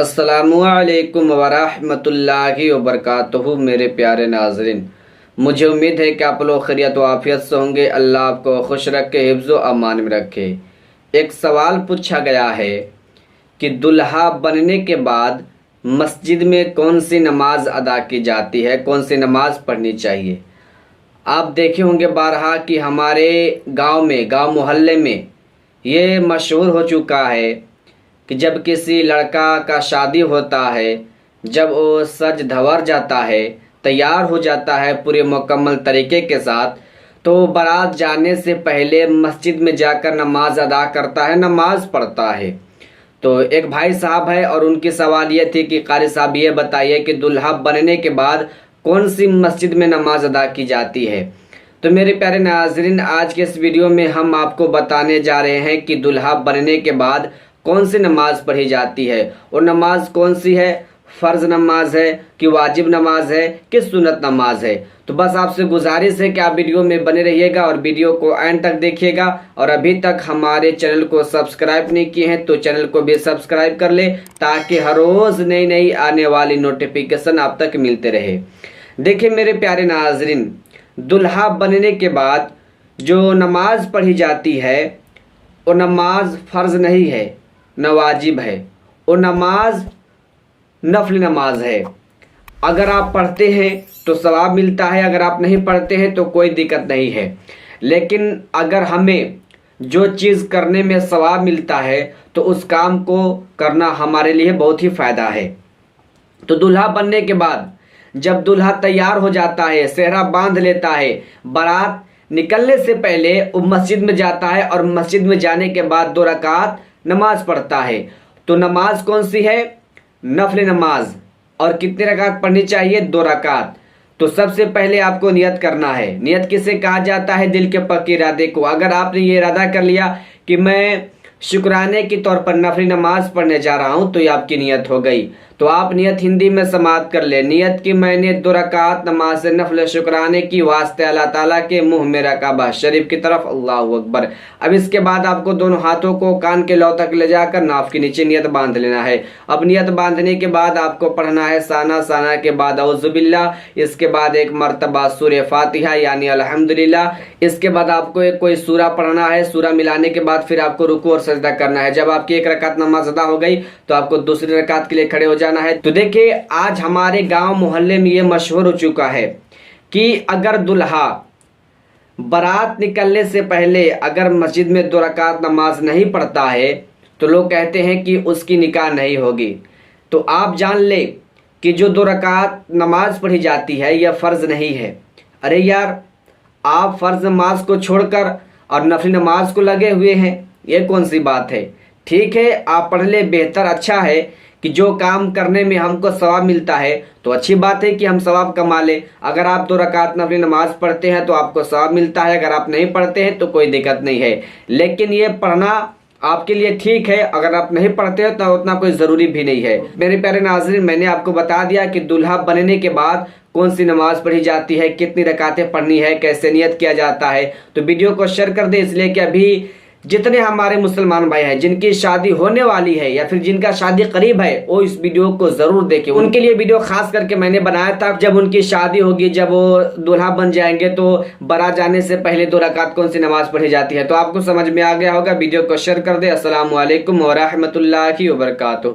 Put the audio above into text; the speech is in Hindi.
अस्सलामुअलैकुम वरहमतुल्लाहि वबरकातुहू। मेरे प्यारे नाज़रीन, मुझे उम्मीद है कि आप लोग खैरियत व आफियत से होंगे। अल्लाह आपको खुश रखे, हिफ्ज़ व अमान में रखे। एक सवाल पूछा गया है कि दुल्हा बनने के बाद मस्जिद में कौन सी नमाज अदा की जाती है, कौन सी नमाज पढ़नी चाहिए। आप देखे होंगे बारहा कि हमारे गांव मोहल्ले में ये मशहूर हो चुका है कि जब किसी लड़का का शादी होता है, जब वो सज धवर जाता है, तैयार हो जाता है पूरे मुकम्मल तरीके के साथ, तो बारात जाने से पहले मस्जिद में जाकर नमाज अदा करता है, नमाज पढ़ता है। तो एक भाई साहब है और उनकी सवाल ये थी कि कारी साहब ये बताइए कि दुल्हा बनने के बाद कौन सी मस्जिद में नमाज अदा की जाती है। तो मेरे प्यारे नाज़रीन, आज के इस वीडियो में हम आपको बताने जा रहे हैं कि दुल्हा बनने के बाद कौन सी नमाज पढ़ी जाती है और नमाज कौन सी है, फ़र्ज़ नमाज है कि वाजिब नमाज है कि सुन्नत नमाज है। तो बस आपसे गुजारिश है कि आप वीडियो में बने रहिएगा और वीडियो को एंड तक देखिएगा। और अभी तक हमारे चैनल को सब्सक्राइब नहीं किए हैं तो चैनल को भी सब्सक्राइब कर ले, ताकि हर रोज़ नई नई आने वाली नोटिफिकेशन आप तक मिलते रहे। देखिए मेरे प्यारे नाज़रीन, दुल्हा बनने के बाद जो नमाज पढ़ी जाती है वो नमाज फ़र्ज़ नहीं है, न वाजिब है। वो नमाज नफल नमाज है। अगर आप पढ़ते हैं तो सवाब मिलता है, अगर आप नहीं पढ़ते हैं तो कोई दिक्कत नहीं है। लेकिन अगर हमें जो चीज़ करने में सवाब मिलता है तो उस काम को करना हमारे लिए बहुत ही फ़ायदा है। तो दूल्हा बनने के बाद जब दूल्हा तैयार हो जाता है, सेहरा बांध लेता है, बारात निकलने से पहले वो मस्जिद में जाता है और मस्जिद में जाने के बाद 2 रकात नमाज पढ़ता है। तो नमाज कौन सी है? नफल नमाज। और कितनी रकात पढ़नी चाहिए? 2 रकात। तो सबसे पहले आपको नियत करना है। नियत किसे कहा जाता है? दिल के पक्के इरादे को। अगर आपने ये इरादा कर लिया कि मैं शुक्राने के तौर पर नफली नमाज पढ़ने जा रहा हूँ, तो ये आपकी नियत हो गई। तो आप नियत हिंदी में समाप्त कर ले। नियत की मैंने 2 रकात नमाज नफल शुक्राने की वास्ते अल्लाह ताला के मुंह में काबा शरीफ की तरफ, अल्लाहु अकबर। अब इसके बाद आपको दोनों हाथों को कान के लौ तक ले जाकर नाफ के नीचे नियत बांध लेना है। अब नियत बांधने के बाद आपको पढ़ना है साना, साना के बाद औज़ुबिल्लाह, इसके बाद 1 मरतबा सूरह फातिहा यानी अल्हम्दुलिल्लाह। इसके बाद आपको एक कोई सूरा पढ़ना है। सूरा मिलाने के बाद फिर आपको रुकू और सजदा करना है। जब आपकी 1 रकात नमाज अदा हो गई तो आपको दूसरी रकात के लिए खड़े हो जाना है। तो देखिए आज हमारे गांव मोहल्ले में ये मशहूर हो चुका है कि अगर दुल्हा बारात निकलने से पहले अगर मस्जिद में 2 रकात नमाज नहीं पढ़ता है तो लोग कहते हैं कि उसकी निकाह नहीं होगी। तो आप जान ले कि जो 2 रकात नमाज पढ़ी जाती है यह फ़र्ज़ नहीं है। अरे यार, आप फ़र्ज़ नमाज को छोड़कर और नफली नमाज को लगे हुए हैं, ये कौन सी बात है। ठीक है, आप पढ़ ले, बेहतर अच्छा है कि जो काम करने में हमको सवाब मिलता है तो अच्छी बात है कि हम सवाब कमा ले। अगर आप 2 रकात नफली नमाज पढ़ते हैं तो आपको सवाब मिलता है, अगर आप नहीं पढ़ते हैं तो कोई दिक्कत नहीं है। लेकिन ये पढ़ना आपके लिए ठीक है, अगर आप नहीं पढ़ते हो तो उतना कोई ज़रूरी भी नहीं है। मेरे प्यारे नाज़रीन, मैंने आपको बता दिया कि दूल्हा बनने के बाद कौन सी नमाज पढ़ी जाती है, कितनी रकातें पढ़नी है, कैसे नियत किया जाता है। तो वीडियो को शेयर कर दे, इसलिए कि अभी जितने हमारे मुसलमान भाई हैं जिनकी शादी होने वाली है या फिर जिनका शादी करीब है, वो इस वीडियो को जरूर देखें। उनके लिए वीडियो खास करके मैंने बनाया था। जब उनकी शादी होगी, जब वो दूल्हा बन जाएंगे, तो बारात जाने से पहले 2 रकात कौन सी नमाज पढ़ी जाती है। तो आपको समझ में आ गया होगा। वीडियो को शेयर कर दे। अस्सलामु अलैकुम व रहमतुल्लाहि व बरकातुहू।